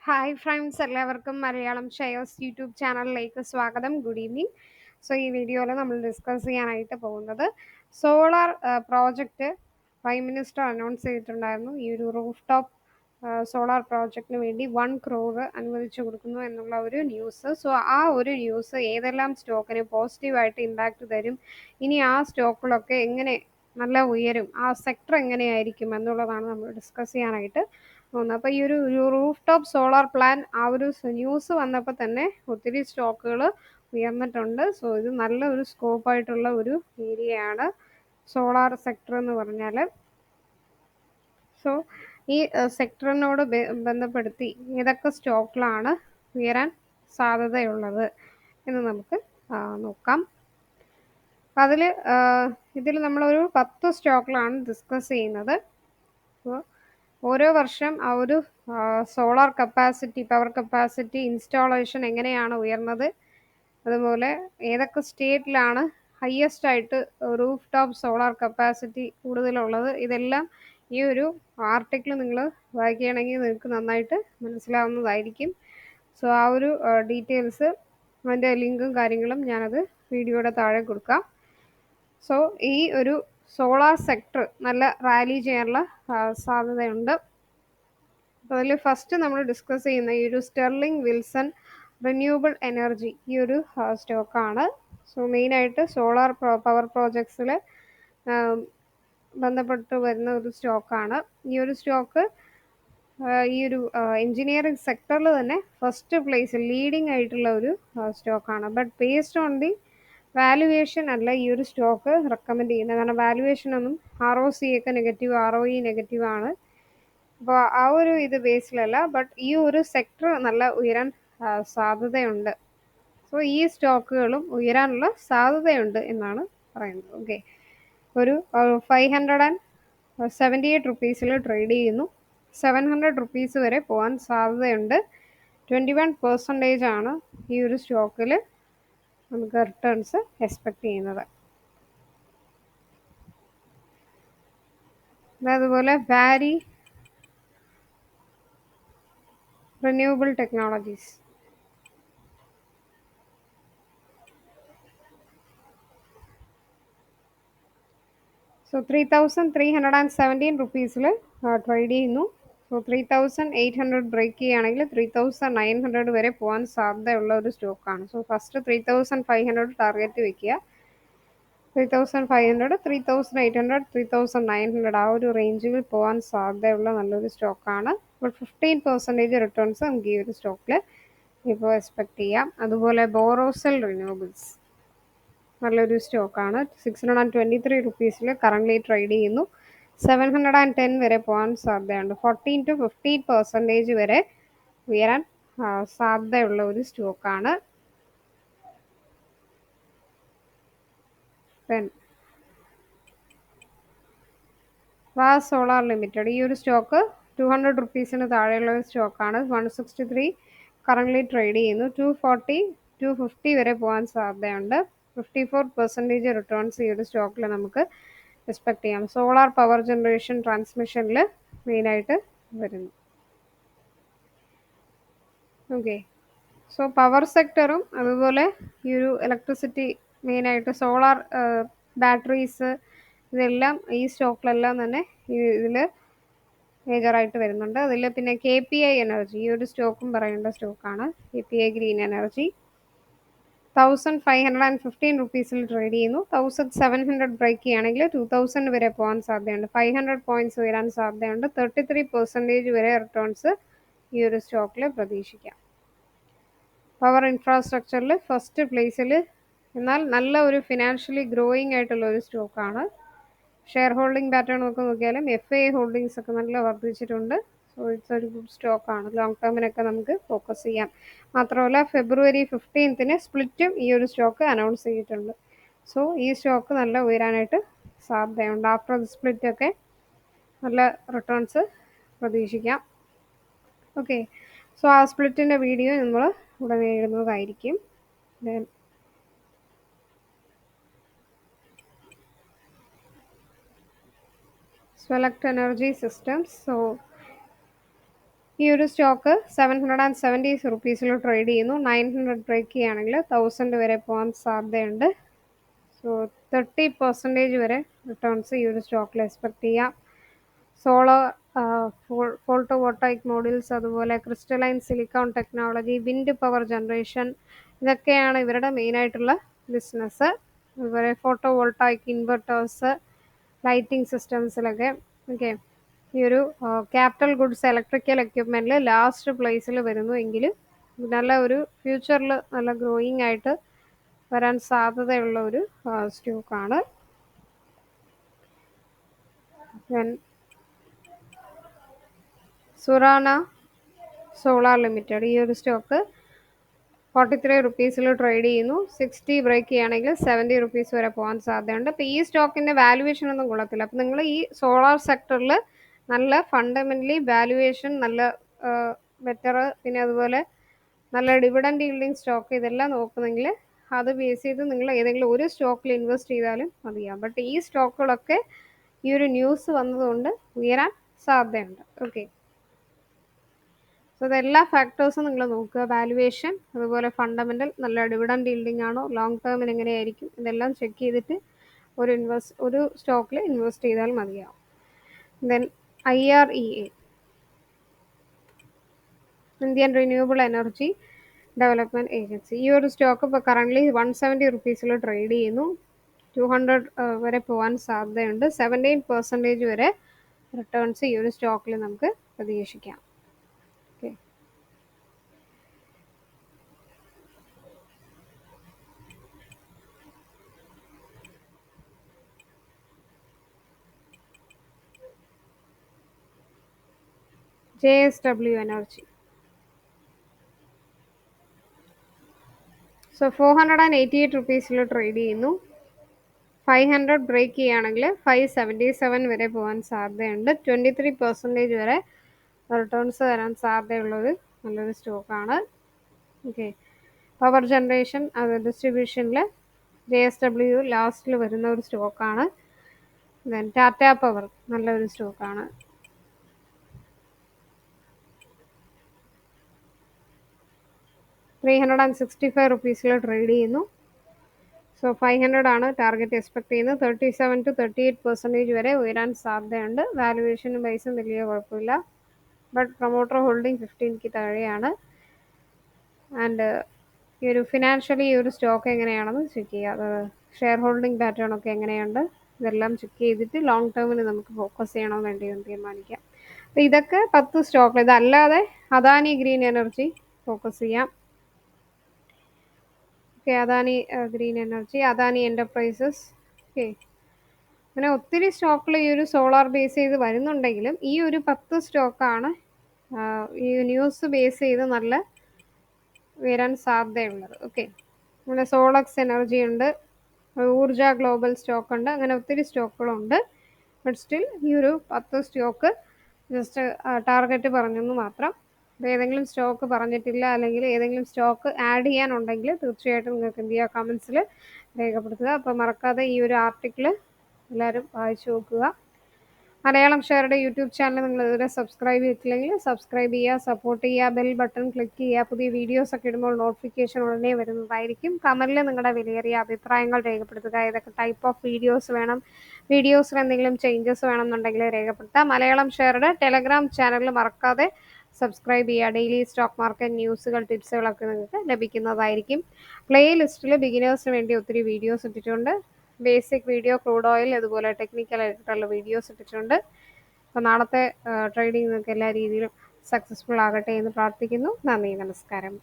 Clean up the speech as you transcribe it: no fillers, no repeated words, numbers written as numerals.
Hi friends, എല്ലാവർക്കും Malayalam shares YouTube ചാനലിലേക്ക് സ്വാഗതം. Good evening. സോ ഈ വീഡിയോയിൽ നമ്മൾ ഡിസ്കസ് ചെയ്യാനായിട്ട് പോകുന്നത് solar project prime minister announce ചെയ്തിട്ടുണ്ടായിരുന്നു. ഈ ഒരു റൂഫ് ടോപ്പ് സോളാർ പ്രോജക്റ്റിന് വേണ്ടി 1 crore അനുവദിച്ചു കൊടുക്കുന്നു എന്നുള്ള ഒരു ന്യൂസ്. സോ ആ ഒരു ന്യൂസ് ഏതെല്ലാം സ്റ്റോക്കിന് പോസിറ്റീവായിട്ട് ഇമ്പാക്റ്റ് തരും, ഇനി ആ സ്റ്റോക്കുകളൊക്കെ എങ്ങനെ നല്ല ഉയരും, ആ സെക്ടർ എങ്ങനെയായിരിക്കും എന്നുള്ളതാണ് നമ്മൾ ഡിസ്കസ് ചെയ്യാനായിട്ട് പോകുന്നത്. അപ്പോൾ ഈ ഒരു റൂഫ് ടോപ്പ് സോളാർ പ്ലാൻ ആ ഒരു ന്യൂസ് വന്നപ്പോൾ തന്നെ ഒത്തിരി സ്റ്റോക്കുകൾ ഉയർന്നിട്ടുണ്ട്. സോ ഇത് നല്ല ഒരു സ്കോപ്പായിട്ടുള്ള ഒരു ഏരിയയാണ് സോളാർ സെക്ടർ എന്ന് പറഞ്ഞാൽ. സോ ഈ സെക്ടറിനോട് ബന്ധപ്പെടുത്തി ഏതൊക്കെ സ്റ്റോക്കിലാണ് ഉയരാൻ സാധ്യതയുള്ളത് എന്ന് നമുക്ക് നോക്കാം. അപ്പം ഇതിൽ നമ്മളൊരു 10 സ്റ്റോക്കിലാണ് ഡിസ്കസ് ചെയ്യുന്നത്. അപ്പോൾ ഓരോ വർഷം ആ ഒരു സോളാർ പവർ കപ്പാസിറ്റി ഇൻസ്റ്റാളേഷൻ എങ്ങനെയാണ് ഉയർന്നത്, അതുപോലെ ഏതൊക്കെ സ്റ്റേറ്റിലാണ് ഹയസ്റ്റ് ആയിട്ട് റൂഫ് ടോപ്പ് സോളാർ കപ്പാസിറ്റി കൂടുതലുള്ളത്, ഇതെല്ലാം ഈ ഒരു ആർട്ടിക്കിൾ നിങ്ങൾ വായിക്കുകയാണെങ്കിൽ നിങ്ങൾക്ക് നന്നായിട്ട് മനസ്സിലാവുന്നതായിരിക്കും. സോ ആ ഒരു ഡീറ്റെയിൽസ്, അതിൻ്റെ ലിങ്കും കാര്യങ്ങളും ഞാനത് വീഡിയോയുടെ താഴെ കൊടുക്കാം. സോ ഈ ഒരു സോളാർ സെക്ടർ നല്ല റാലി ചെയ്യാനുള്ള സാധ്യതയുണ്ട്. അപ്പോൾ അതിൽ ഫസ്റ്റ് നമ്മൾ ഡിസ്കസ് ചെയ്യുന്ന ഈ ഒരു സ്റ്റെർലിംഗ് വിൽസൺ റിന്യൂവബിൾ എനർജി, ഈ ഒരു സ്റ്റോക്കാണ്. സോ മെയിനായിട്ട് സോളാർ പവർ പ്രോജക്ട്സിൽ ബന്ധപ്പെട്ട് വരുന്ന ഒരു സ്റ്റോക്കാണ്. ഈ ഒരു സ്റ്റോക്ക് ഈ ഒരു എൻജിനീയറിംഗ് സെക്ടറിൽ തന്നെ ഫസ്റ്റ് പ്ലേസിൽ ലീഡിംഗ് ആയിട്ടുള്ള ഒരു സ്റ്റോക്കാണ്. But based on the valuation അല്ല ഈ ഒരു സ്റ്റോക്ക് റെക്കമെൻഡ് ചെയ്യുന്നത്. കാരണം വാല്യുവേഷൻ ഒന്നും ROC ഒക്കെ നെഗറ്റീവ്, ROE നെഗറ്റീവ് ആണ്. അപ്പോൾ ആ ഒരു ഇത് ബേസിലല്ല, ബട്ട് ഈ ഒരു സെക്ടർ നല്ല ഉയരാൻ സാധ്യതയുണ്ട്. സോ ഈ സ്റ്റോക്കുകളും ഉയരാനുള്ള സാധ്യതയുണ്ട് എന്നാണ് പറയുന്നത്. ഓക്കെ, ഒരു 578 റുപ്പീസിൽ ട്രേഡ് ചെയ്യുന്നു. 700 റുപ്പീസ് വരെ പോകാൻ സാധ്യതയുണ്ട്. 21% ആണ് ഈ ഒരു സ്റ്റോക്കിൽ നമുക്ക് റിട്ടേൺസ് എക്സ്പെക്ട് ചെയ്യുന്നത്. അതുപോലെ വാരി റിന്യൂവബിൾ ടെക്നോളജീസ്, സോ 3317 റുപ്പീസിൽ ട്രേഡ് ചെയ്യുന്നു. സോ 3800 ബ്രേക്ക് ചെയ്യുകയാണെങ്കിൽ 3900 വരെ പോകാൻ സാധ്യതയുള്ള ഒരു സ്റ്റോക്കാണ്. സോ ഫസ്റ്റ് 3500 ടാർഗറ്റ് വെക്കുക. 3500, 3800, 3900 ആ ഒരു റേഞ്ചിൽ പോകാൻ സാധ്യതയുള്ള നല്ലൊരു സ്റ്റോക്കാണ്. അപ്പോൾ 15% റിട്ടേൺസ് നമുക്ക് ഈ ഒരു സ്റ്റോക്കിൽ ഇപ്പോൾ എക്സ്പെക്ട് ചെയ്യാം. അതുപോലെ ബോറോസെൽ റിന്യൂവബിൾസ് നല്ലൊരു സ്റ്റോക്കാണ്. 623 റുപ്പീസിൽ കറൻ്റ്ലി ട്രേഡ് ചെയ്യുന്നു. 710 വരെ പോകാൻ സാധ്യതയുണ്ട്. 14 to 15% വരെ ഉയരാൻ സാധ്യതയുള്ള ഒരു സ്റ്റോക്കാണ്. വാസ് സോളാർ ലിമിറ്റഡ്, ഈ ഒരു സ്റ്റോക്ക് 200 റുപ്പീസിന് താഴെയുള്ള ഒരു സ്റ്റോക്കാണ്. 163 കറൻ്റ്ലി ട്രേഡ് ചെയ്യുന്നു. 240, 250 വരെ പോകാൻ സാധ്യതയുണ്ട്. 54% റിട്ടേൺസ് ഈ ഒരു സ്റ്റോക്കിൽ നമുക്ക് എക്സ്പെക്ട് ചെയ്യാം. സോളാർ പവർ ജനറേഷൻ ട്രാൻസ്മിഷനിൽ മെയിനായിട്ട് വരുന്നു. ഓക്കെ, സോ പവർ സെക്ടറും അതുപോലെ ഈ ഒരു ഇലക്ട്രിസിറ്റി, മെയിനായിട്ട് സോളാർ ബാറ്ററീസ്, ഇതെല്ലാം ഈ സ്റ്റോക്കിലെല്ലാം തന്നെ ഇതിൽ മേജറായിട്ട് വരുന്നുണ്ട്. അതിൽ പിന്നെ KPI എനർജി, ഈ ഒരു സ്റ്റോക്കും പറയേണ്ട സ്റ്റോക്കാണ്. KPI ഗ്രീൻ എനർജി 1515 റുപ്പീസിൽ ട്രേഡ് ചെയ്യുന്നു. 1700 ബ്രേക്ക് ചെയ്യുകയാണെങ്കിൽ 2000 വരെ പോകാൻ സാധ്യതയുണ്ട്. 500 പോയിന്റ്സ് ഉയരാൻ സാധ്യതയുണ്ട്. 33% വരെ റിട്ടേൺസ് ഈ ഒരു സ്റ്റോക്കിൽ പ്രതീക്ഷിക്കാം. പവർ ഇൻഫ്രാസ്ട്രക്ചറിൽ ഫസ്റ്റ് പ്ലേസിൽ, എന്നാൽ നല്ല ഒരു ഫിനാൻഷ്യലി ഗ്രോയിങ് ആയിട്ടുള്ള ഒരു സ്റ്റോക്കാണ്. ഷെയർ ഹോൾഡിംഗ് പാറ്റേൺ ഒക്കെ നോക്കിയാലും FII ഹോൾഡിങ്സ് ഒക്കെ നല്ല വർദ്ധിച്ചിട്ടുണ്ട്. സോ ഇറ്റ്സ് ഒരു ഗുഡ് സ്റ്റോക്കാണ്. ലോങ് ടേമിനൊക്കെ നമുക്ക് ഫോക്കസ് ചെയ്യാം. മാത്രമല്ല February 15 സ്പ്ലിറ്റും ഈ ഒരു സ്റ്റോക്ക് അനൗൺസ് ചെയ്തിട്ടുണ്ട്. സോ ഈ സ്റ്റോക്ക് നല്ല ഉയരാനായിട്ട് സാധ്യതയുണ്ട്. ആഫ്റ്റർ ദ സ്പ്ലിറ്റ് ഒക്കെ നല്ല റിട്ടേൺസ് പ്രതീക്ഷിക്കാം. ഓക്കെ, സോ ആ സ്പ്ലിറ്റിൻ്റെ വീഡിയോ നമ്മൾ ഉടനെ എഴുതുന്നതായിരിക്കും. സെലക്ട് എനർജി സിസ്റ്റംസ്, സോ ഈ ഒരു സ്റ്റോക്ക് 770 റുപ്പീസിൽ ട്രേഡ് ചെയ്യുന്നു. 900 ബ്രേക്ക് ചെയ്യുകയാണെങ്കിൽ 1000 വരെ പോകാൻ സാധ്യതയുണ്ട്. സോ 30% വരെ റിട്ടേൺസ് ഈ ഒരു സ്റ്റോക്കിൽ എക്സ്പെക്ട് ചെയ്യാം. സോളാർ ഫോട്ടോവോൾട്ടായിക് മോഡ്യൂൾസ്, അതുപോലെ crystalline silicon technology, wind power generation, ഇതൊക്കെയാണ് ഇവരുടെ മെയിനായിട്ടുള്ള ബിസിനസ്. അതുപോലെ ഫോട്ടോവോൾട്ടായിക് ഇൻവെർട്ടേഴ്സ്, ലൈറ്റിംഗ് സിസ്റ്റംസിലൊക്കെ. ഓക്കെ, ഈ ഒരു ക്യാപിറ്റൽ ഗുഡ്സ് ഇലക്ട്രിക്കൽ എക്യുപ്മെൻറ്റിൽ ലാസ്റ്റ് പ്ലേസിൽ വരുന്നു എങ്കിലും നല്ല ഒരു ഫ്യൂച്ചറിൽ നല്ല ഗ്രോയിങ് ആയിട്ട് വരാൻ സാധ്യതയുള്ള ഒരു സ്റ്റോക്കാണ്. സുറാന സോളാർ ലിമിറ്റഡ്, ഈ ഒരു സ്റ്റോക്ക് 43 റുപ്പീസിൽ ട്രേഡ് ചെയ്യുന്നു. 60 ബ്രേക്ക് ചെയ്യുകയാണെങ്കിൽ 70 റുപ്പീസ് വരെ പോകാൻ സാധ്യതയുണ്ട്. അപ്പോൾ ഈ സ്റ്റോക്കിൻ്റെ വാല്യുവേഷൻ ഒന്നും കൊള്ളത്തില്ല. അപ്പോൾ നിങ്ങൾ ഈ സോളാർ സെക്ടറിൽ നല്ല ഫണ്ടമെൻ്റലി വാല്യുവേഷൻ, നല്ല ബെറ്റർ, പിന്നെ അതുപോലെ നല്ല ഡിവിഡൻഡ് yielding സ്റ്റോക്ക്, ഇതെല്ലാം നോക്കുന്നെങ്കിൽ അത് ബേസ് ചെയ്ത് നിങ്ങൾ ഏതെങ്കിലും ഒരു സ്റ്റോക്കിൽ ഇൻവെസ്റ്റ് ചെയ്താലും മതിയാവും. ബട്ട് ഈ സ്റ്റോക്കുകളൊക്കെ ഈ ഒരു ന്യൂസ് വന്നതുകൊണ്ട് ഉയരാൻ സാധ്യതയുണ്ട്. ഓക്കെ, സോ ഇതെല്ലാ ഫാക്ടേഴ്സും നിങ്ങൾ നോക്കുക. വാല്യുവേഷൻ, അതുപോലെ ഫണ്ടമെൻ്റൽ, നല്ല ഡിവിഡൻഡ് yielding ആണോ, ലോങ് ടേമിൽ എങ്ങനെയായിരിക്കും, ഇതെല്ലാം ചെക്ക് ചെയ്തിട്ട് ഒരു സ്റ്റോക്കിൽ ഇൻവെസ്റ്റ് ചെയ്താൽ മതിയാവും. Then IREA, Indian renewable energy development agency, ഈ ഒരു സ്റ്റോക്ക് ഇപ്പോൾ കറൻ്റ്ലി 170 റുപ്പീസിൽ ട്രേഡ് ചെയ്യുന്നു. 200 വരെ പോകാൻ സാധ്യതയുണ്ട്. 17% വരെ റിട്ടേൺസ് ഈ ഒരു സ്റ്റോക്കിൽ നമുക്ക് പ്രതീക്ഷിക്കാം. ഓക്കെ, JSW എനർജി, സോ 488 റുപ്പീസിൽ ട്രേഡ് ചെയ്യുന്നു. 500 ബ്രേക്ക് ചെയ്യുകയാണെങ്കിൽ 577 വരെ പോകാൻ സാധ്യതയുണ്ട്. 23% വരെ റിട്ടേൺസ് തരാൻ സാധ്യതയുള്ളൊരു നല്ലൊരു സ്റ്റോക്കാണ്. ഓക്കെ, പവർ ജനറേഷൻ, അത് ഡിസ്ട്രിബ്യൂഷനിൽ JSW ലാസ്റ്റിൽ വരുന്ന ഒരു സ്റ്റോക്കാണ്. ദെൻ ടാറ്റ പവർ, നല്ലൊരു സ്റ്റോക്കാണ്. $365 റുപ്പീസിൽ ട്രേഡ് ചെയ്യുന്നു. സോ 500 ആണ് ടാർഗറ്റ് എക്സ്പെക്ട് ചെയ്യുന്നത്. 37 to 38% വരെ ഉയരാൻ സാധ്യതയുണ്ട്. വാല്യുവേഷനും ബേസും വലിയ കുഴപ്പമില്ല. ബട്ട് പ്രൊമോട്ടർ ഹോൾഡിംഗ് 15 താഴെയാണ്. ആൻഡ് ഈ ഒരു ഫിനാൻഷ്യലി ഈ ഒരു സ്റ്റോക്ക് എങ്ങനെയാണെന്ന് ചെക്ക് ചെയ്യുക. അത് ഷെയർ ഹോൾഡിംഗ് പാറ്റേൺ ഒക്കെ എങ്ങനെയുണ്ട്, ഇതെല്ലാം ചെക്ക് ചെയ്തിട്ട് ലോങ് ടേമിൽ നമുക്ക് ഫോക്കസ് ചെയ്യണോ വേണ്ടിയോ എന്ന് തീരുമാനിക്കാം. അപ്പോൾ ഇതൊക്കെ 10 സ്റ്റോക്ക്. ഇതല്ലാതെ അദാനി ഗ്രീൻ എനർജി ഫോക്കസ് ചെയ്യാം. Okay, Adani green energy, Adani enterprises. Okay, അങ്ങനെ ഒത്തിരി സ്റ്റോക്കിൽ ഈ ഒരു സോളാർ ബേസ് ചെയ്ത് വരുന്നുണ്ടെങ്കിലും ഈ ഒരു 10 സ്റ്റോക്കാണ് ഈ ന്യൂസ് ബേസ് ചെയ്ത് നല്ല വരാൻ സാധ്യതയുള്ളത്. ഓക്കെ, നമ്മുടെ സോളക്സ് എനർജി ഉണ്ട്, ഊർജ ഗ്ലോബൽ സ്റ്റോക്ക് ഉണ്ട്, അങ്ങനെ ഒത്തിരി സ്റ്റോക്കുകളുണ്ട്. ബട്ട് സ്റ്റിൽ ഈ ഒരു 10 സ്റ്റോക്ക് ജസ്റ്റ് ടാർഗറ്റ് പറഞ്ഞെന്ന് മാത്രം. അപ്പോൾ ഏതെങ്കിലും സ്റ്റോക്ക് പറഞ്ഞിട്ടില്ല, അല്ലെങ്കിൽ ഏതെങ്കിലും സ്റ്റോക്ക് ആഡ് ചെയ്യാനുണ്ടെങ്കിൽ തീർച്ചയായിട്ടും നിങ്ങൾക്ക് എന്ത് ചെയ്യുക, കമൻസിൽ രേഖപ്പെടുത്തുക. അപ്പോൾ മറക്കാതെ ഈ ഒരു ആർട്ടിക്കിൾ എല്ലാവരും വായിച്ചു നോക്കുക. മലയാളം ഷെയറുടെ യൂട്യൂബ് ചാനൽ നിങ്ങൾ ഇതുവരെ സബ്സ്ക്രൈബ് ചെയ്തിട്ടില്ലെങ്കിൽ സബ്സ്ക്രൈബ് ചെയ്യുക, സപ്പോർട്ട് ചെയ്യുക, ബെൽ ബട്ടൺ ക്ലിക്ക് ചെയ്യുക. പുതിയ വീഡിയോസ് ഒക്കെ ഇടുമ്പോൾ നോട്ടിഫിക്കേഷൻ ഉടനെ വരുന്നതായിരിക്കും. കമൻറ്റിൽ നിങ്ങളുടെ വിലയേറിയ അഭിപ്രായങ്ങൾ രേഖപ്പെടുത്തുക. ഏതൊക്കെ ടൈപ്പ് ഓഫ് വീഡിയോസ് വേണം, വീഡിയോസിൽ എന്തെങ്കിലും ചേഞ്ചസ് വേണമെന്നുണ്ടെങ്കിൽ രേഖപ്പെടുത്തുക. മലയാളം ഷെയറുടെ ടെലഗ്രാം ചാനൽ മറക്കാതെ സബ്സ്ക്രൈബ് ചെയ്യുക. ഡെയിലി സ്റ്റോക്ക് മാർക്കറ്റ് ന്യൂസുകൾ, ടിപ്സുകളൊക്കെ നിങ്ങൾക്ക് ലഭിക്കുന്നതായിരിക്കും. പ്ലേ ലിസ്റ്റിൽ ബിഗിനേഴ്സിന് വേണ്ടി ഒത്തിരി വീഡിയോസ് ഇട്ടിട്ടുണ്ട്. ബേസിക് വീഡിയോ, ക്രൂഡ് ഓയിൽ, അതുപോലെ ടെക്നിക്കൽ ആയിട്ടുള്ള വീഡിയോസ് ഇട്ടിട്ടുണ്ട്. അപ്പോൾ നാളത്തെ ട്രേഡിംഗ് നിങ്ങൾക്ക് എല്ലാ രീതിയിലും സക്സസ്ഫുൾ ആകട്ടെ എന്ന് പ്രാർത്ഥിക്കുന്നു. നന്ദി, നമസ്കാരം.